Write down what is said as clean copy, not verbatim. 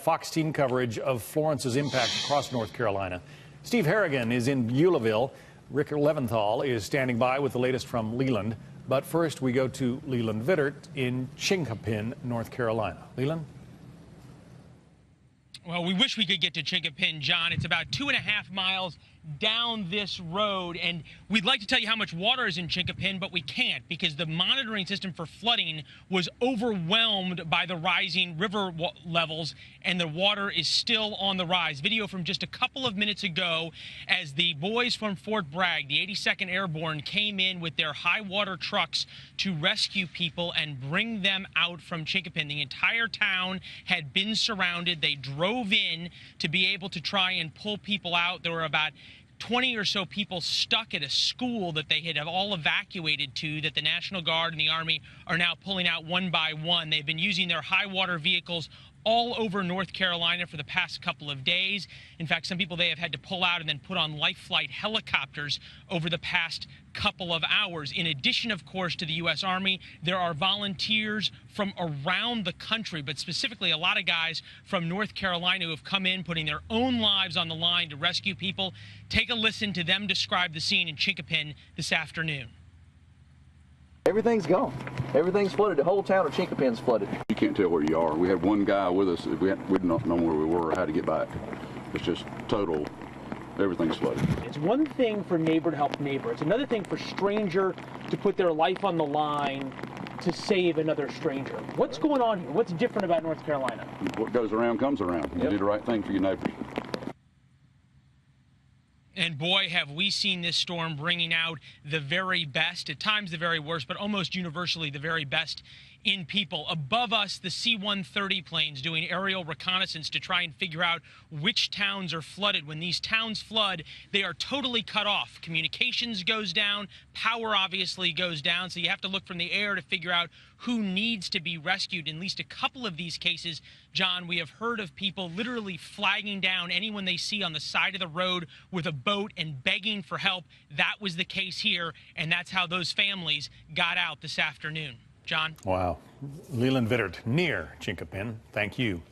Fox team coverage of Florence's impact across North Carolina. Steve Harrigan is in Beulahville. Rick Leventhal is standing by with the latest from Leland. But first, we go to Leland Vittert in Chinkapin, North Carolina. Leland? Well, we wish we could get to Chinkapin, John. It's about 2.5 miles down this road, and we'd like to tell you how much water is in Chinkapin, but we can't because the monitoring system for flooding was overwhelmed by the rising river levels, and the water is still on the rise. Video from just a couple of minutes ago as the boys from Fort Bragg, the 82nd Airborne, came in with their high water trucks to rescue people and bring them out from Chinkapin. The entire town had been surrounded. They drove in to be able to try and pull people out. There were about 20 or so people stuck at a school that they had all evacuated to, that the National Guard and the Army are now pulling out one by one. They've been using their high water vehicles all over North Carolina for the past couple of days. In fact, some people they have had to pull out and then put on life flight helicopters over the past couple of hours. In addition, of course, to the U.S. Army, there are volunteers from around the country, but specifically a lot of guys from North Carolina who have come in, putting their own lives on the line to rescue people. Take a listen to them describe the scene in Chinkapin this afternoon. Everything's gone. Everything's flooded. The whole town of Chinkapin's flooded. You can't tell where you are. We had one guy with us. We did not know where we were or how to get back. It's just total. Everything's flooded. It's one thing for neighbor to help neighbor. It's another thing for stranger to put their life on the line to save another stranger. What's going on here? What's different about North Carolina? What goes around comes around. You do the right thing for your neighbors. And boy, have we seen this storm bringing out the very best, at times the very worst, but almost universally the very best in people. Above us, the C-130 planes doing aerial reconnaissance to try and figure out which towns are flooded. When these towns flood, they are totally cut off. Communications goes down, power obviously goes down, so you have to look from the air to figure out who needs to be rescued. In at least a couple of these cases, John, we have heard of people literally flagging down anyone they see on the side of the road with a boat and begging for help. That was the case here, and that's how those families got out this afternoon. John? Wow. Leland Vittert near Chinkapin. Thank you.